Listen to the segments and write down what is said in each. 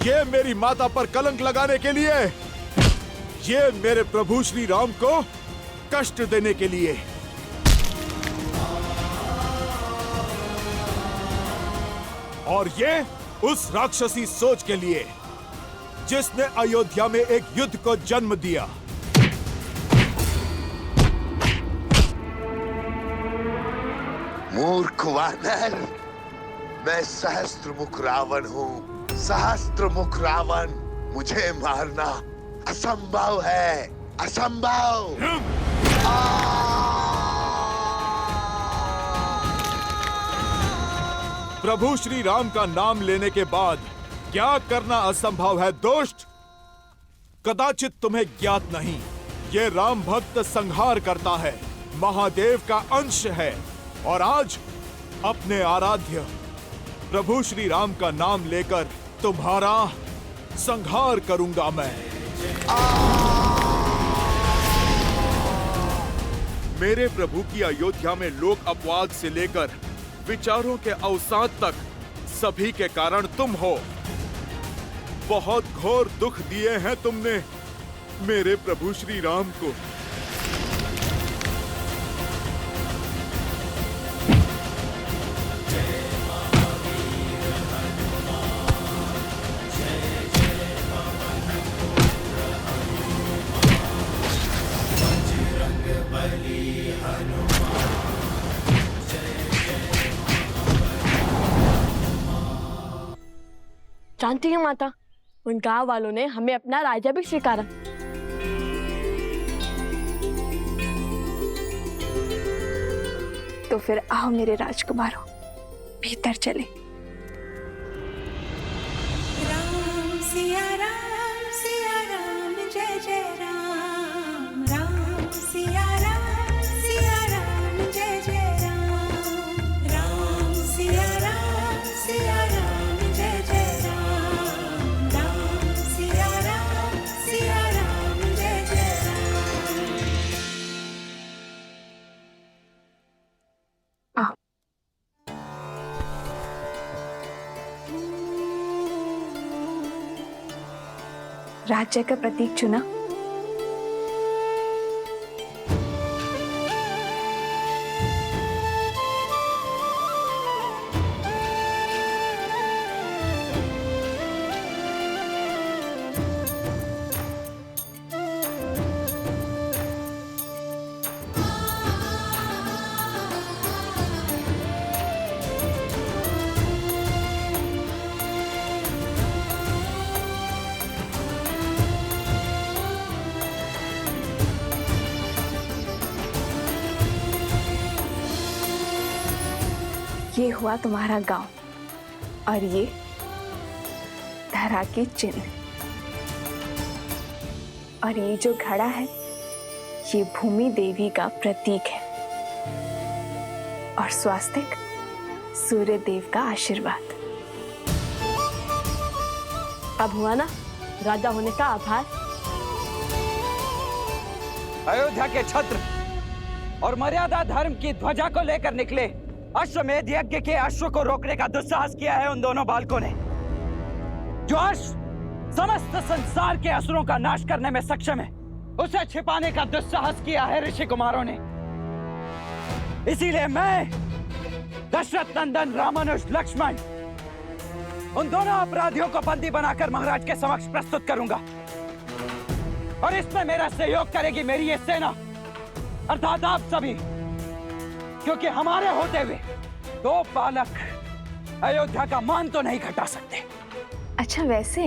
ये मेरी माता पर कलंक लगाने के लिए, ये मेरे प्रभु श्री राम को कष्ट देने के लिए। और ये उस राक्षसी सोच के लिए जिसने अयोध्या में एक युद्ध को जन्म दिया। मूर्ख वानर, मैं सहस्त्रमुख रावण हूँ। सहस्त्रमुख रावण, मुझे मारना असंभव है, असंभव। प्रभु श्री राम का नाम लेने के बाद क्या करना असंभव है दुष्ट? कदाचित तुम्हें ज्ञात नहीं, ये राम भक्त संहार करता है, महादेव का अंश है। और आज अपने आराध्य प्रभु श्री राम का नाम लेकर तुम्हारा संहार करूंगा मैं। मेरे प्रभु की अयोध्या में लोक अपवाद से लेकर विचारों के अवसाद तक सभी के कारण तुम हो। बहुत घोर दुख दिए हैं तुमने मेरे प्रभु श्री राम को। जानती है माता, उन गांव वालों ने हमें अपना राजा भी स्वीकारा। तो फिर आओ मेरे राजकुमारों, भीतर चले। राम सिया राम जय जय राम। राम सिया राम जय जय राम। राम सिया राम जय जय राम। राम सिया राम जय जय राम। आओ। राज्य का प्रतीक चुना। ये हुआ तुम्हारा गांव और ये धरा के चिन्ह। और ये जो घड़ा है ये भूमि देवी का प्रतीक है और स्वास्तिक सूर्य देव का आशीर्वाद। अब हुआ ना राजा होने का आभार। अयोध्या के छत्र और मर्यादा धर्म की ध्वजा को लेकर निकले अश्वमेध यज्ञ के अश्व को रोकने का दुस्साहस किया है उन दोनों बालकों ने। जो अश्व समस्त संसार के असुरों का नाश करने में सक्षम है, उसे छिपाने का दुस्साहस किया है ऋषि कुमारों ने। इसीलिए मैं दशरथ नंदन रामानुज लक्ष्मण उन दोनों अपराधियों को बंदी बनाकर महाराज के समक्ष प्रस्तुत करूंगा। और इसमें मेरा सहयोग करेगी मेरी ये सेना अर्थात आप सभी, क्योंकि हमारे होते हुए दो बालक अयोध्या का मान तो नहीं घटा सकते। अच्छा, वैसे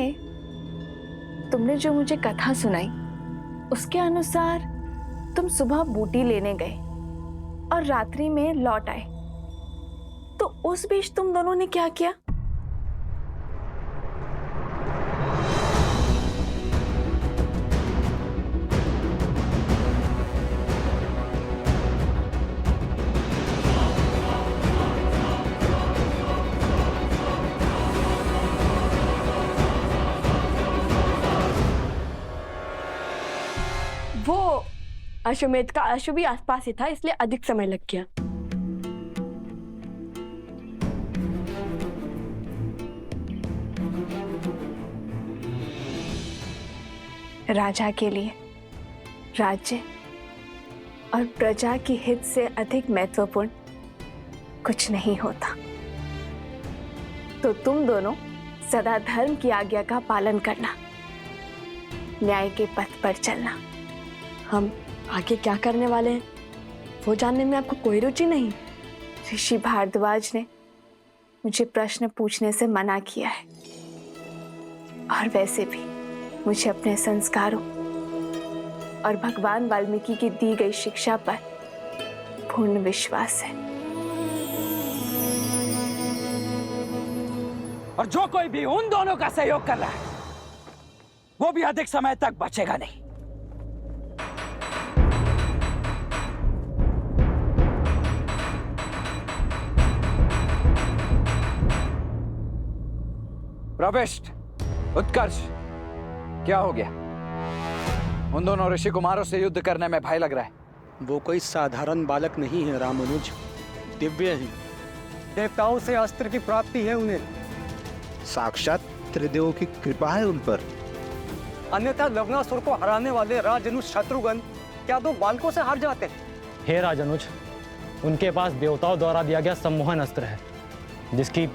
तुमने जो मुझे कथा सुनाई उसके अनुसार तुम सुबह बूटी लेने गए और रात्रि में लौट आए, तो उस बीच तुम दोनों ने क्या किया? वो अश्वमेध का अश्व भी आसपास ही था, इसलिए अधिक समय लग गया। राजा के लिए राज्य और प्रजा की हित से अधिक महत्वपूर्ण कुछ नहीं होता। तो तुम दोनों सदा धर्म की आज्ञा का पालन करना, न्याय के पथ पर चलना। हम आगे क्या करने वाले हैं वो जानने में आपको कोई रुचि नहीं? ऋषि भारद्वाज ने मुझे प्रश्न पूछने से मना किया है, और वैसे भी मुझे अपने संस्कारों और भगवान वाल्मीकि की दी गई शिक्षा पर पूर्ण विश्वास है। और जो कोई भी उन दोनों का सहयोग कर रहा है वो भी अधिक समय तक बचेगा नहीं। प्रविष्ट, उत्कर्ष, क्या हो गया? उन दोनों ऋषि कुमारों से युद्ध करने में भय लग रहा है। वो कोई साधारण बालक नहीं है रामानुज, दिव्य है। देवताओं से अस्त्र की प्राप्ति है उन्हें। साक्षात त्रिदेवों की कृपा है उन पर। अन्यथा लवणासुर को हराने वाले राजनुज शत्रुघ्न क्या दो बालकों से हार जाते? हे राजनुज, उनके पास देवताओं द्वारा दिया गया सम्मोहन अस्त्र है जिसकी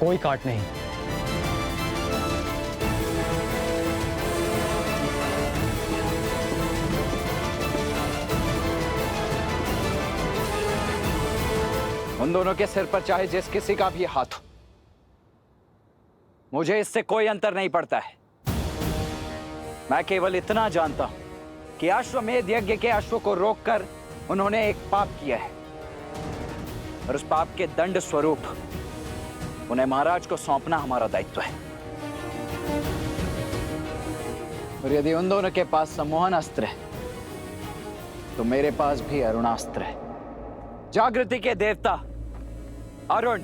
कोई काट नहीं। उन दोनों के सिर पर चाहे जिस किसी का भी हाथ हो, मुझे इससे कोई अंतर नहीं पड़ता है। मैं केवल इतना जानता हूं कि अश्वमेध यज्ञ के अश्व को रोककर उन्होंने एक पाप किया है, और उस पाप के दंड स्वरूप उन्हें महाराज को सौंपना हमारा दायित्व है। और यदि उन दोनों के पास सम्मोहन अस्त्र है तो मेरे पास भी अरुणास्त्र है। जागृति के देवता अरुण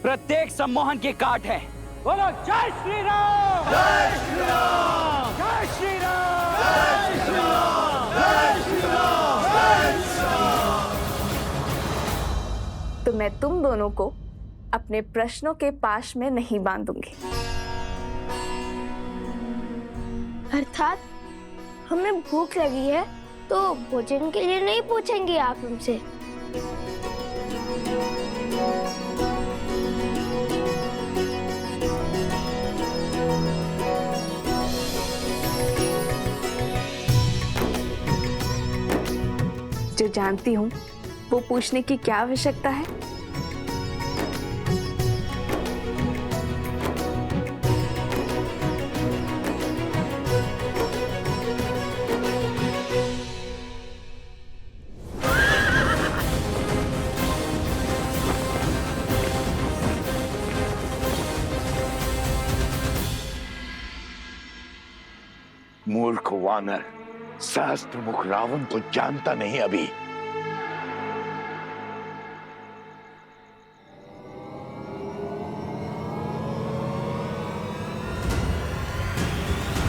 प्रत्येक सम्मोहन की काट है। बोलो जय श्री राम! जय श्री राम! जय श्री राम! जय श्री राम! जय श्री राम! जय श्री राम! तो मैं तुम दोनों को अपने प्रश्नों के पाश में नहीं बांधूंगी। अर्थात हमें भूख लगी है तो भोजन के लिए नहीं पूछेंगे आप हमसे? जो जानती हूँ वो पूछने की क्या आवश्यकता है? मूर्ख वानर, सहस्त्रमुख रावण को जानता नहीं अभी।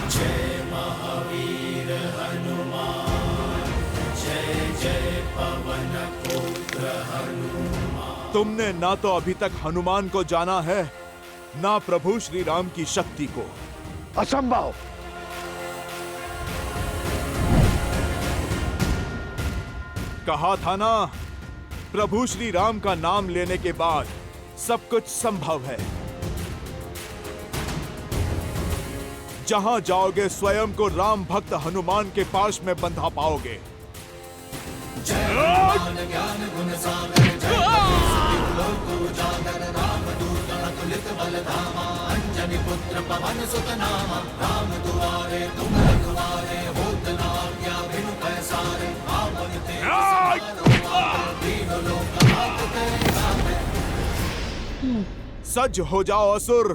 जय महावीर हनुमान, जय जय पवन पुत्र हनुमान। तुमने ना तो अभी तक हनुमान को जाना है, ना प्रभु श्री राम की शक्ति को। असंभव! कहा था ना, प्रभु श्री राम का नाम लेने के बाद सब कुछ संभव है। जहां जाओगे स्वयं को राम भक्त हनुमान के पास में बंधा पाओगे। सज हो जाओ असुर,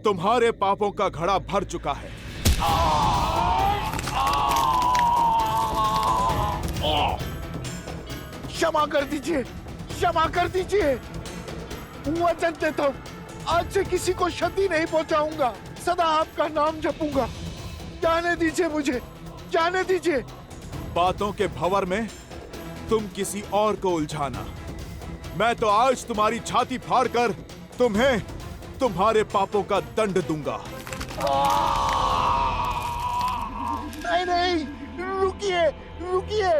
तुम्हारे पापों का घड़ा भर चुका है। क्षमा कर दीजिए, क्षमा कर दीजिए। वचन देता हूं, आज से किसी को क्षति नहीं पहुंचाऊंगा, सदा आपका नाम जपूंगा। जाने दीजिए मुझे, जाने दीजिए। बातों के भंवर में तुम किसी और को उलझाना। मैं तो आज तुम्हारी छाती फाड़कर तुम्हें तुम्हारे पापों का दंड दूंगा। नहीं नहीं, रुकिए रुकिए,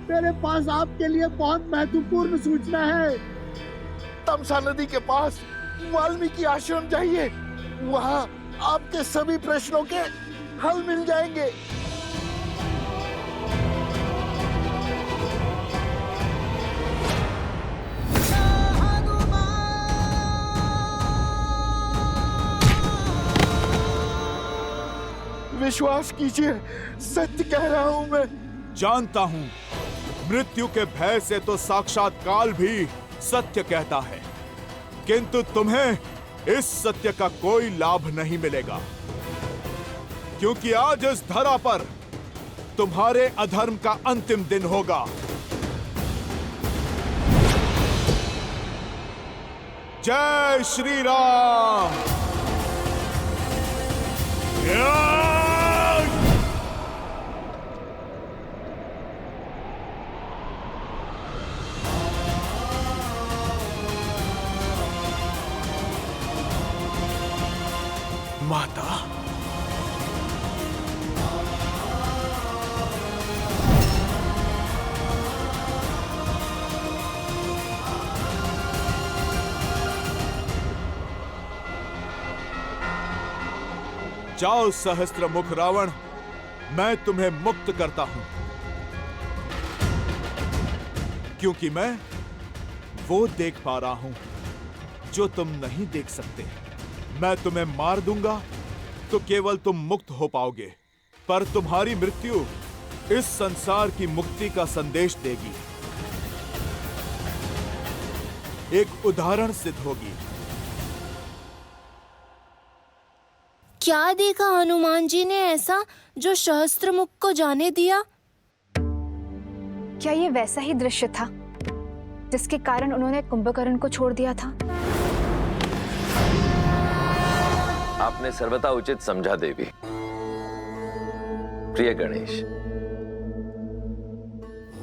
मेरे पास आपके लिए बहुत महत्वपूर्ण सूचना है। तमसा नदी के पास वाल्मीकि आश्रम जाइए, वहाँ आपके सभी प्रश्नों के हल मिल जाएंगे। विश्वास कीजिए, सत्य कह रहा हूं मैं। जानता हूं, मृत्यु के भय से तो साक्षात काल भी सत्य कहता है, किंतु तुम्हें इस सत्य का कोई लाभ नहीं मिलेगा, क्योंकि आज इस धरा पर तुम्हारे अधर्म का अंतिम दिन होगा। जय श्री राम। माता, जाओ सहस्त्र मुख रावण, मैं तुम्हें मुक्त करता हूं, क्योंकि मैं वो देख पा रहा हूं जो तुम नहीं देख सकते। मैं तुम्हें मार दूंगा तो केवल तुम मुक्त हो पाओगे, पर तुम्हारी मृत्यु इस संसार की मुक्ति का संदेश देगी, एक उदाहरण सिद्ध होगी। क्या देखा हनुमान जी ने ऐसा जो सहस्त्रमुख को जाने दिया? क्या ये वैसा ही दृश्य था जिसके कारण उन्होंने कुंभकर्ण को छोड़ दिया था? आपने सर्वथा उचित समझा देवी। प्रिय गणेश,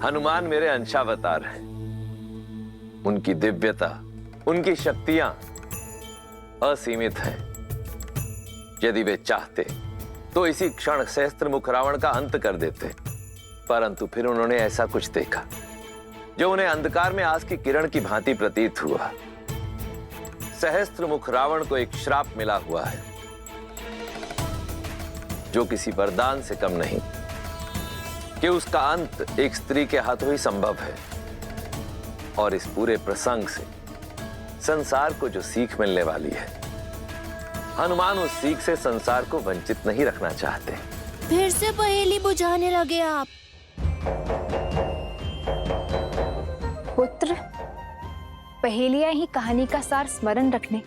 हनुमान मेरे अंशावतार हैं। उनकी दिव्यता, उनकी शक्तियां असीमित हैं। यदि वे चाहते तो इसी क्षण सहस्त्रमुख रावण का अंत कर देते, परंतु फिर उन्होंने ऐसा कुछ देखा जो उन्हें अंधकार में आस की किरण की भांति प्रतीत हुआ। सहस्त्रमुख रावण को एक श्राप मिला हुआ है जो किसी वरदान से कम नहीं, कि उसका अंत एक स्त्री के हाथों ही संभव है। और इस पूरे प्रसंग से संसार को जो सीख मिलने वाली है, हनुमान उस सीख से संसार को वंचित नहीं रखना चाहते। फिर से पहेली बुझाने लगे आप। पुत्र, पहेलियां ही कहानी का सार स्मरण रखने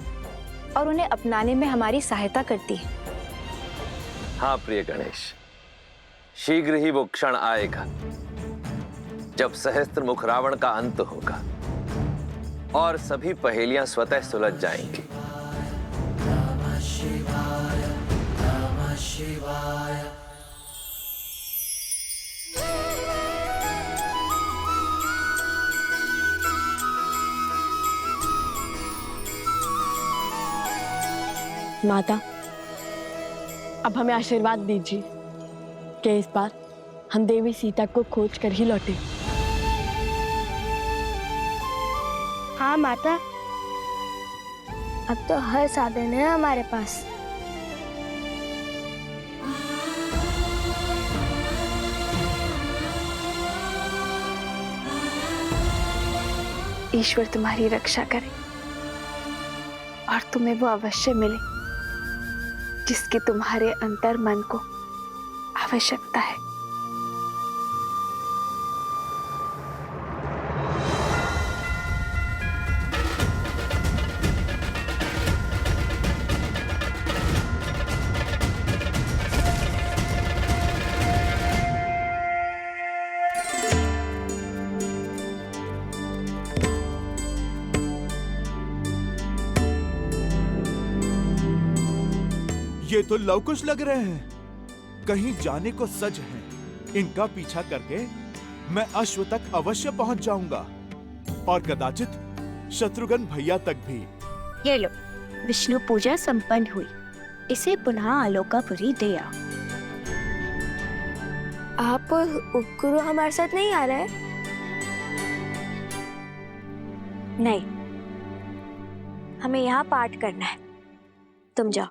और उन्हें अपनाने में हमारी सहायता करती है। हाँ प्रिय गणेश, शीघ्र ही वो क्षण आएगा जब सहस्त्रमुख रावण का अंत होगा और सभी पहेलियां स्वतः सुलझ जाएंगी। नमः शिवाय, नमः शिवाय। माता, अब हमें आशीर्वाद दीजिए कि इस बार हम देवी सीता को खोज कर ही लौटे। हाँ माता, अब तो हर साधन है हमारे पास। ईश्वर तुम्हारी रक्षा करे और तुम्हें वो अवश्य मिले जिसकी तुम्हारे अंतर मन को आवश्यकता है। ये तो लवकुश लग रहे हैं, कहीं जाने को सज हैं। इनका पीछा करके मैं अश्व तक अवश्य पहुंच जाऊंगा और कदाचित शत्रुघ्न भैया तक भी। ये लो, विष्णु पूजा संपन्न हुई। इसे पुनः आलोकापुरी दे आओ। आप और उपगुरु हमारे साथ नहीं आ रहे? नहीं, हमें यहाँ पाठ करना है। तुम जाओ।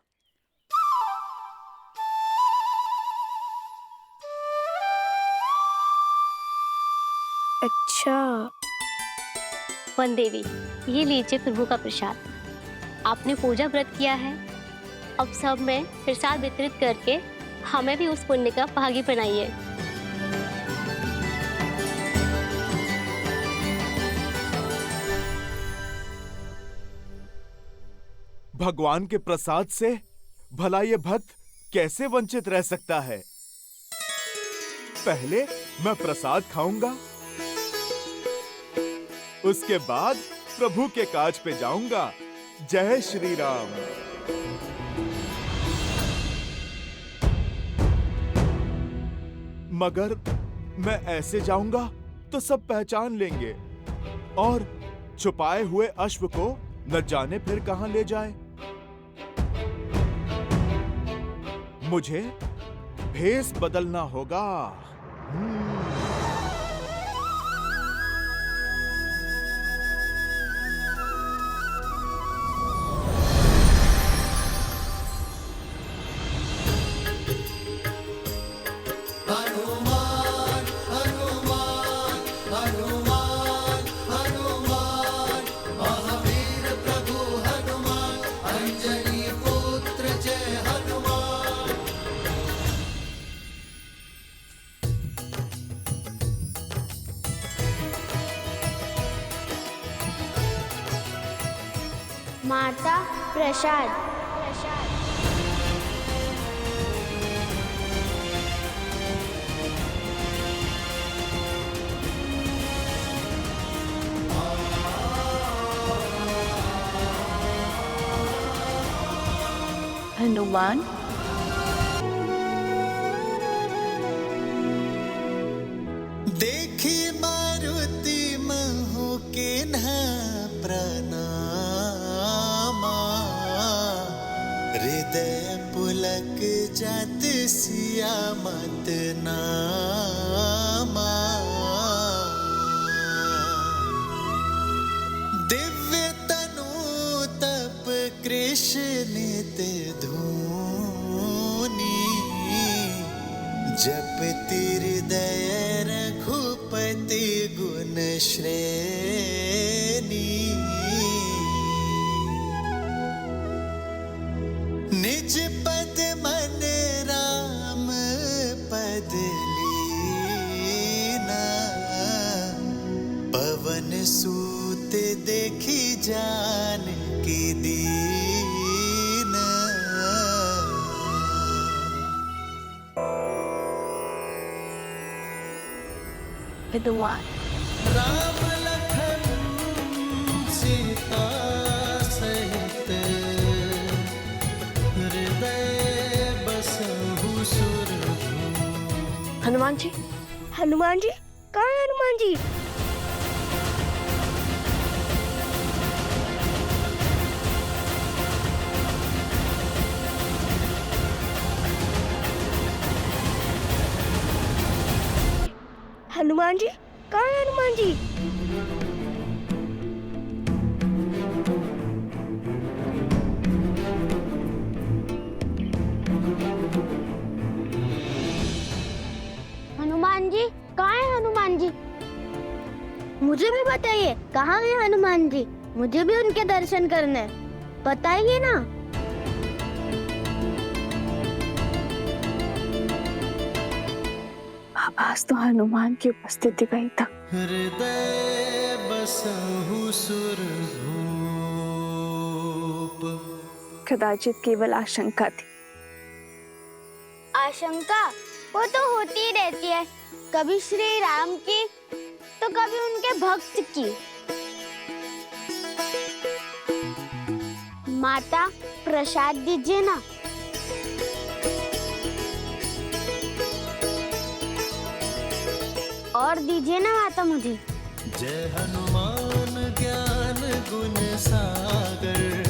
अच्छा। वन देवी, ये लीजिए प्रभु का प्रसाद। आपने पूजा व्रत किया है, अब सब में प्रसाद वितरित करके हमें भी उस पुण्य का भागी बनाइए। भगवान के प्रसाद से भला ये भक्त कैसे वंचित रह सकता है? पहले मैं प्रसाद खाऊंगा, उसके बाद प्रभु के काज पे जाऊंगा। जय श्री राम। मगर मैं ऐसे जाऊंगा तो सब पहचान लेंगे और छुपाए हुए अश्व को न जाने फिर कहां ले जाए। मुझे भेष बदलना होगा। माता प्रसाद। हनुमान, देखी मारुति महु के न प्रणामा, हृदय पुलक जात सिया मत नामा। दिव्य तनु तप कृष्ण धूनी, जप हृदय रघुपति गुण श्रेणी। निज पद मन राम पद लीना, पवन सूत देखी जान की दीना। हनुमान, राम लखन सीता सहित, हृदय बसहु सुरभूप। हनुमान जी, हनुमान जी, कहाँ है हनुमान जी? हनुमान जी, कहाँ है हनुमान जी? हनुमान जी, कहाँ है हनुमान जी? मुझे भी बताइए, कहाँ है हनुमान जी? मुझे भी उनके दर्शन करने हैं। बताइए ना। आवाज तो हनुमान की उपस्थिति का ही था। हृदय बसहु सुरभूप। कदाचित केवल आशंका थी। आशंका वो तो होती ही रहती है, कभी श्री राम की तो कभी उनके भक्त की। माता प्रसाद दीजिए ना। और दीजिए ना माता मुझे। जय हनुमान ज्ञान गुण सागर,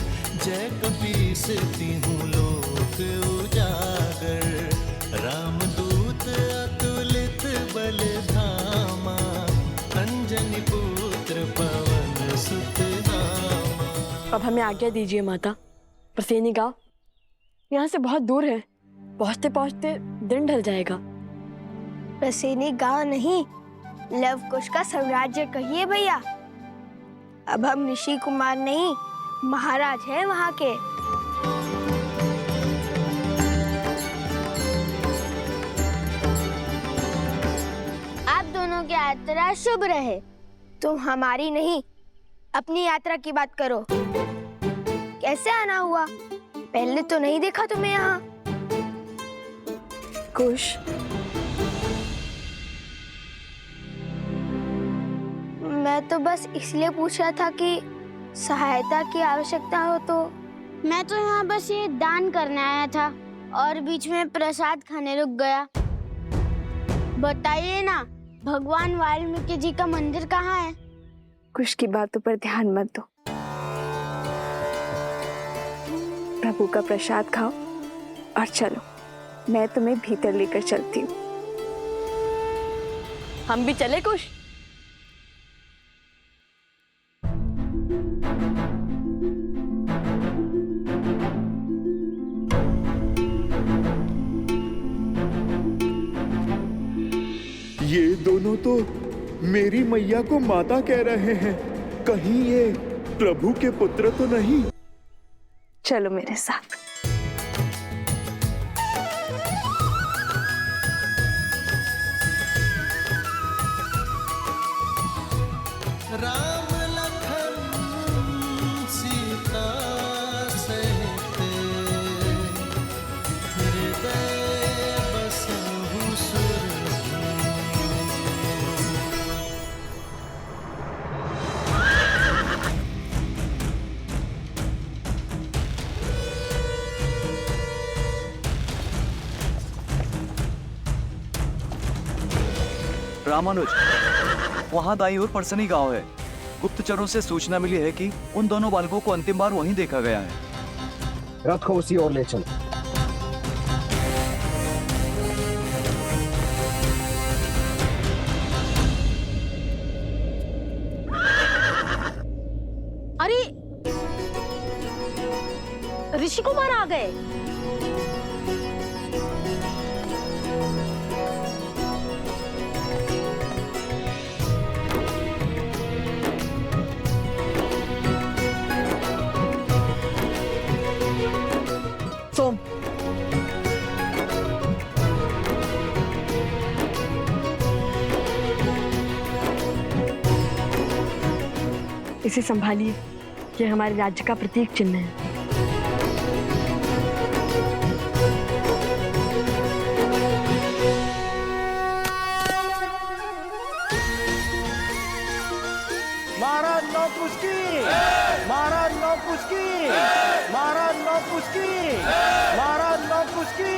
जय कपीस तिहुँ लोक उजागर। रामदूत अतुलित अब हमें आज्ञा दीजिए माता। प्रसेनी गांव यहाँ से बहुत दूर है, पहुँचते पहुँचते दिन ढल जाएगा। प्रसेनी गांव नहीं, लवकुश का साम्राज्य कहिए भैया। अब हम ऋषि कुमार नहीं, महाराज हैं वहाँ के। आप दोनों की यात्रा शुभ रहे। तुम हमारी नहीं, अपनी यात्रा की बात करो। कैसे आना हुआ? पहले तो नहीं देखा तुम्हें यहाँ। कुश, मैं तो बस इसलिए पूछ रहा था कि सहायता की आवश्यकता हो तो। मैं तो यहाँ बस ये दान करने आया था और बीच में प्रसाद खाने रुक गया। बताइए ना, भगवान वाल्मीकि जी का मंदिर कहाँ है? कुश की बातों पर ध्यान मत दो। प्रभु का प्रसाद खाओ और चलो, मैं तुम्हें भीतर लेकर चलती हूँ। हम भी चले कुश? ये दोनों तो मेरी मैया को माता कह रहे हैं। कहीं ये प्रभु के पुत्र तो नहीं? चलो मेरे साथ। राम लखन सीता सहित हृदय बसहु सुरभि। रामानुज, वहाँ दाई ओर परसनी गांव है। गुप्तचरों से सूचना मिली है कि उन दोनों बालकों को अंतिम बार वहीं देखा गया है। रथ को उसी ओर ले चल। अरे ऋषि कुमार आ गए। सोम, इसे संभालिए, ये हमारे राज्य का प्रतीक चिन्ह है। महाराज नौपुष्की, महाराज नौपुष्की, महाराज नौपुष्की, महाराज नौपुष्की।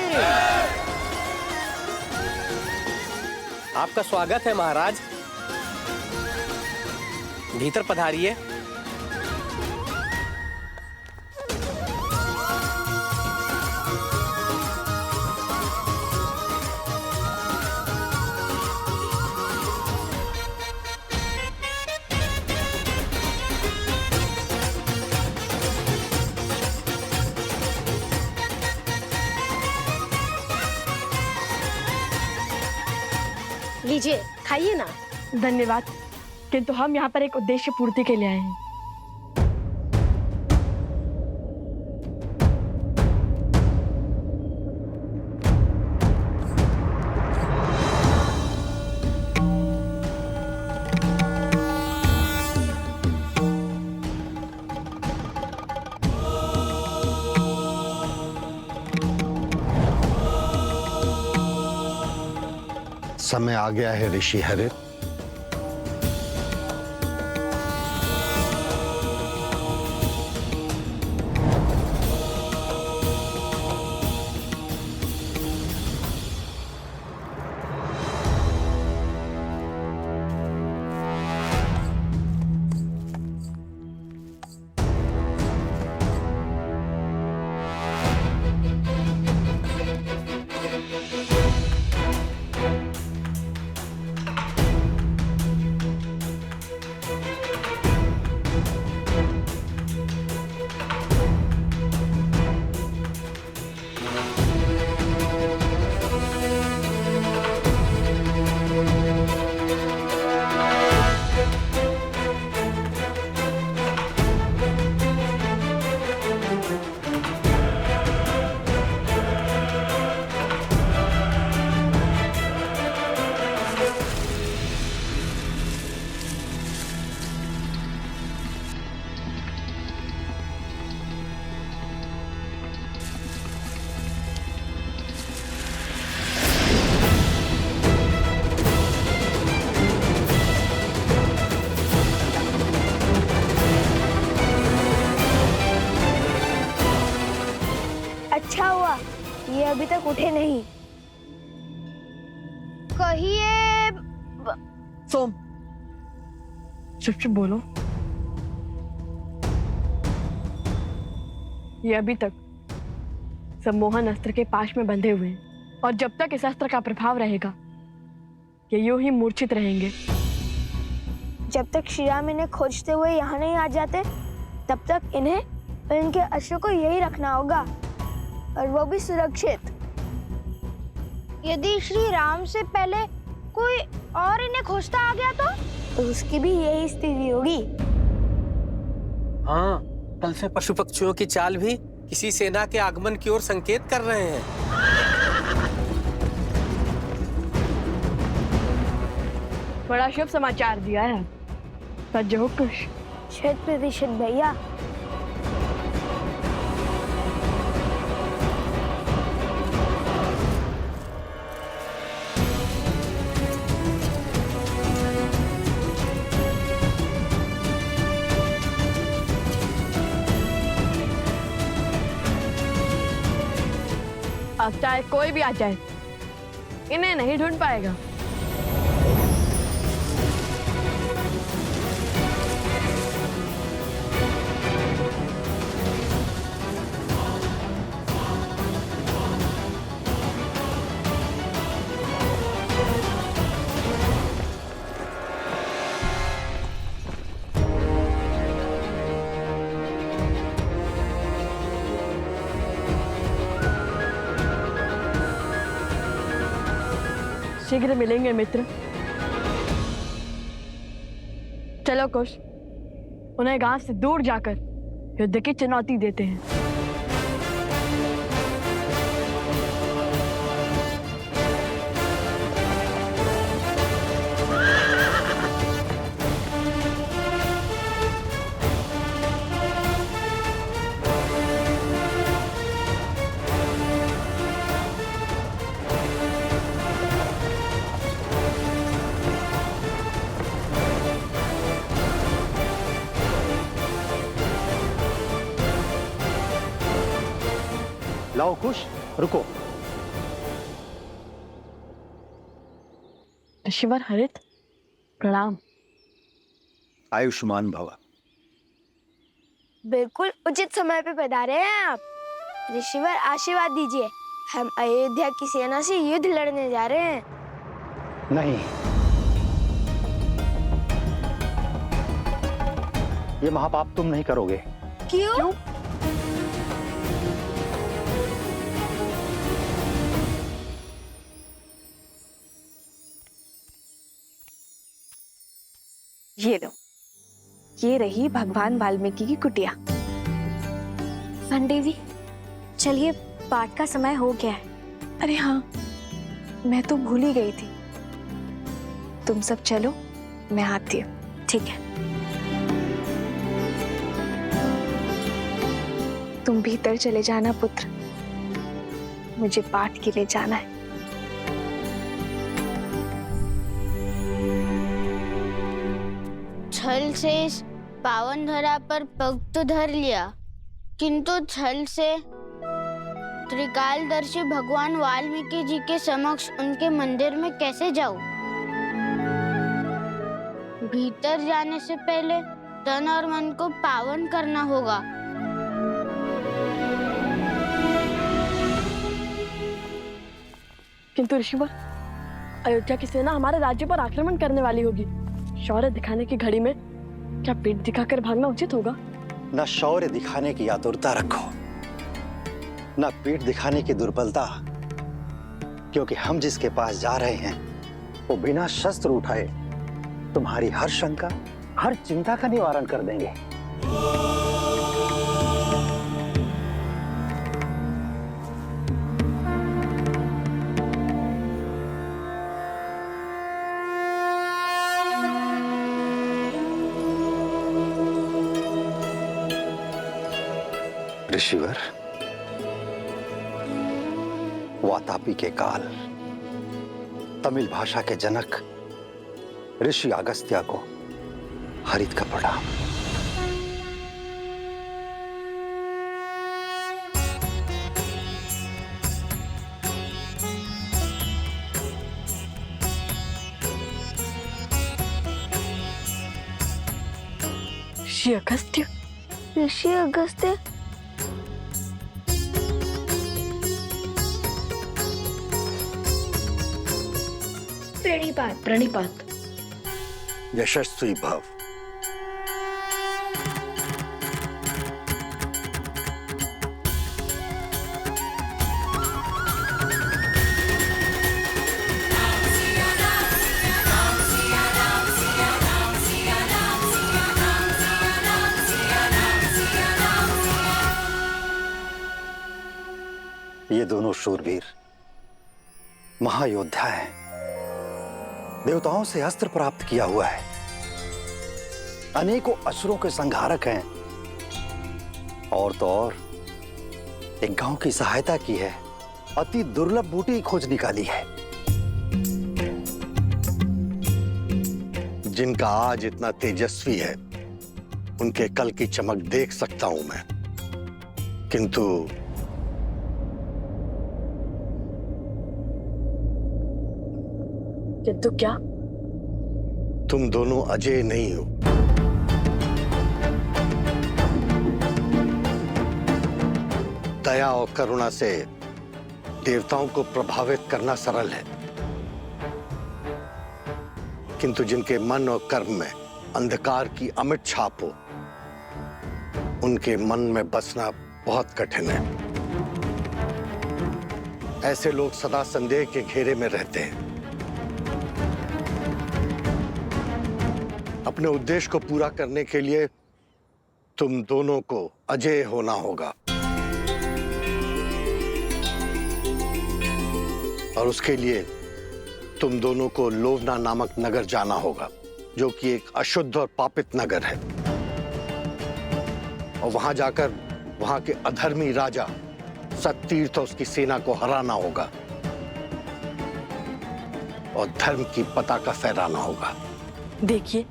आपका स्वागत है महाराज, भीतर पधारिए। लीजिए, खाइए ना। धन्यवाद, किंतु हम यहाँ पर एक उद्देश्य पूर्ति के लिए आए हैं। समय आ गया है ऋषि हरित। तक उठे नहीं। कहिए सोम, चुप चुप बोलो। ये अभी तक सम्मोहन अस्त्र के पाश में बंधे हुए हैं और जब तक इस अस्त्र का प्रभाव रहेगा ये यूं ही मूर्छित रहेंगे। जब तक श्री राम इन्हें खोजते हुए यहाँ नहीं आ जाते तब तक इन्हें और इनके अश्व को यही रखना होगा, और वो भी सुरक्षित। यदि श्री राम से पहले कोई और इन्हें खोजता आ गया तो उसकी भी यही स्थिति होगी। हाँ, कल से पशु पक्षियों की चाल भी किसी सेना के आगमन की ओर संकेत कर रहे हैं। बड़ा शुभ समाचार दिया है। सज्ज हो कुश। 100% भैया। अब चाहे कोई भी आ जाए इन्हें नहीं ढूंढ पाएगा। शीघ्र मिलेंगे मित्र। चलो कुश, उन्हें गांव से दूर जाकर युद्ध की चुनौती देते हैं। लाओ कुश, रुको। ऋषिवर हरित, प्रणाम। आयुष्मान भव। बिल्कुल उचित समय पे पधारे हैं आप। ऋषिवर आशीर्वाद दीजिए, हम अयोध्या की सेना से युद्ध लड़ने जा रहे हैं। नहीं, ये महापाप तुम नहीं करोगे। क्यों? ये लो, ये रही भगवान वाल्मीकि की कुटिया। देवी, चलिए पाठ का समय हो गया है। अरे हाँ, मैं तो भूल ही गई थी। तुम सब चलो, मैं आती हूँ। ठीक है। तुम भीतर चले जाना पुत्र, मुझे पाठ के लिए जाना है। छल से इस पावन धरा पर पग तो धर लिया, किंतु छल से त्रिकालदर्शी भगवान वाल्मीकि जी के समक्ष उनके मंदिर में कैसे जाऊं? भीतर जाने से पहले तन और मन को पावन करना होगा। किंतु ऋषिवर, अयोध्या की सेना हमारे राज्य पर आक्रमण करने वाली होगी। शौर्य दिखाने की घड़ी में क्या पीठ दिखाकर भागना उचित होगा? न शौर्य दिखाने की आतुरता रखो, न पीठ दिखाने की दुर्बलता, क्योंकि हम जिसके पास जा रहे हैं वो बिना शस्त्र उठाए तुम्हारी हर शंका, हर चिंता का निवारण कर देंगे। ऋषिवर, वातापी के काल तमिल भाषा के जनक ऋषि अगस्त्य को हरित का प्रणाम। ऋषि अगस्त्य? ऋषि अगस्त्य? प्रणिपात प्रणिपात। यशस्वी भव। ये दोनों शूरवीर महायोद्धा हैं। देवताओं से अस्त्र प्राप्त किया हुआ है, अनेकों असुरों के संहारक हैं, और तो और एक गांव की सहायता की है, अति दुर्लभ बूटी की खोज निकाली है। जिनका आज इतना तेजस्वी है, उनके कल की चमक देख सकता हूं मैं, किंतु क्या? तुम दोनों अजय नहीं हो। दया और करुणा से देवताओं को प्रभावित करना सरल है, किंतु जिनके मन और कर्म में अंधकार की अमिट छाप हो, उनके मन में बसना बहुत कठिन है। ऐसे लोग सदा संदेह के घेरे में रहते हैं। अपने उद्देश्य को पूरा करने के लिए तुम दोनों को अजेय होना होगा, और उसके लिए तुम दोनों को लोवना नामक नगर जाना होगा, जो कि एक अशुद्ध और पापित नगर है। और वहां जाकर वहां के अधर्मी राजा सत्तीर्थ और उसकी सेना को हराना होगा और धर्म की पताका फहराना होगा। देखिए,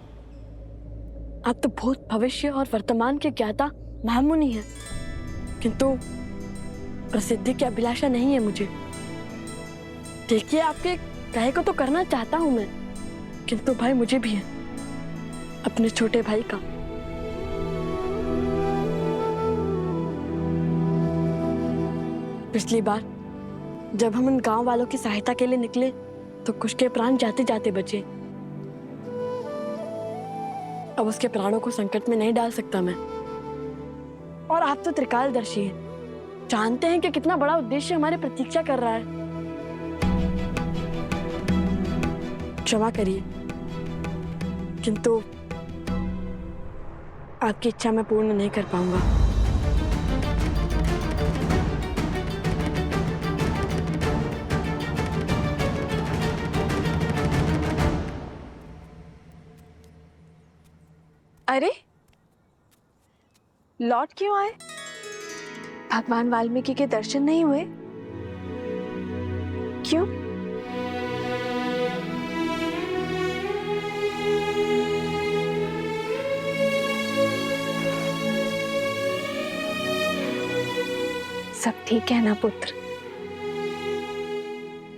आप तो भूत, भविष्य और वर्तमान के ज्ञाता महामुनि हैं, किंतु प्रसिद्धि की अभिलाषा नहीं है मुझे। देखिए, आपके कहे को तो करना चाहता हूं मैं, किंतु भाई मुझे भी है, अपने छोटे भाई का। पिछली बार जब हम उन गांव वालों की सहायता के लिए निकले तो कुछ के प्राण जाते जाते बचे। अब उसके प्राणों को संकट में नहीं डाल सकता मैं। और आप तो त्रिकालदर्शी हैं, जानते हैं कि कितना बड़ा उद्देश्य हमारी प्रतीक्षा कर रहा है। क्षमा करिए, किंतु आपकी इच्छा मैं पूर्ण नहीं कर पाऊंगा। अरे, लौट क्यों आए? भगवान वाल्मीकि के दर्शन नहीं हुए? क्यों? सब ठीक है ना पुत्र?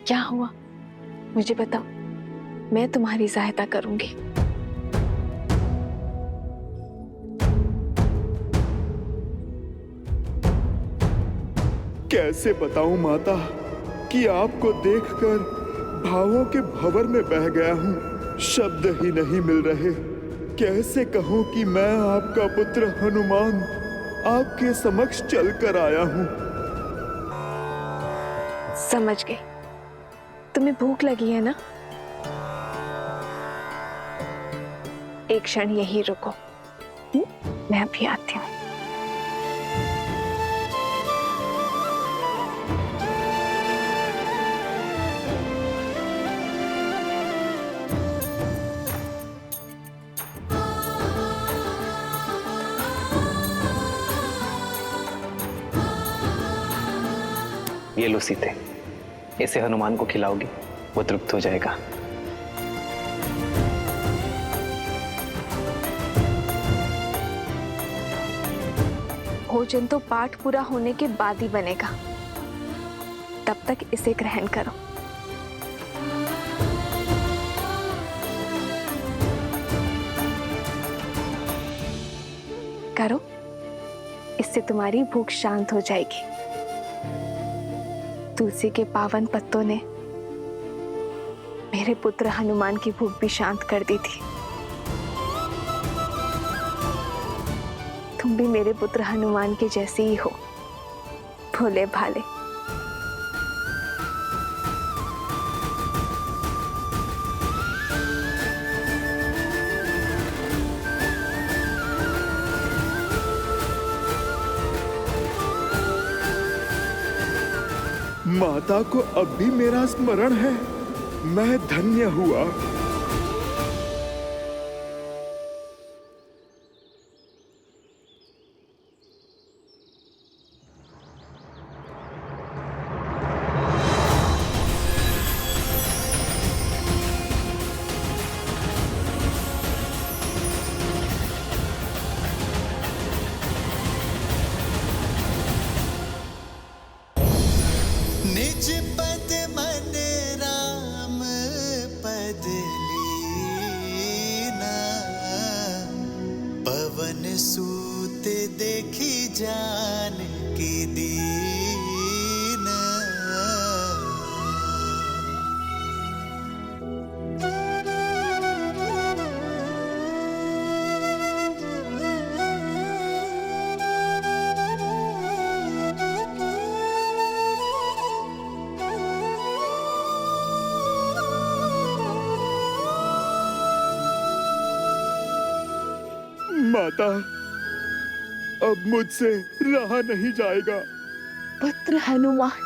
क्या हुआ मुझे बताओ, मैं तुम्हारी सहायता करूंगी। कैसे बताऊं माता कि आपको देखकर भावों के भंवर में बह गया हूं, शब्द ही नहीं मिल रहे। कैसे कहूं कि मैं आपका पुत्र हनुमान आपके समक्ष चलकर आया हूं। समझ गई, तुम्हें भूख लगी है ना? एक क्षण यहीं रुको, मैं अभी आती हूँ। ये लो सीते, इसे हनुमान को खिलाओगी, वो तृप्त हो जाएगा। भोजन तो पाठ पूरा होने के बाद ही बनेगा, तब तक इसे ग्रहण करो। करो, इससे तुम्हारी भूख शांत हो जाएगी। तुलसी के पावन पत्तों ने मेरे पुत्र हनुमान की भूख भी शांत कर दी थी। तुम भी मेरे पुत्र हनुमान के जैसे ही हो, भोले भाले। माता को अब भी मेरा स्मरण है। मैं धन्य हुआ। निज पद मन राम पद लीना, पवन सूत देखी जान की दीना। माता, अब मुझसे रहा नहीं जाएगा। पुत्र हनुमान,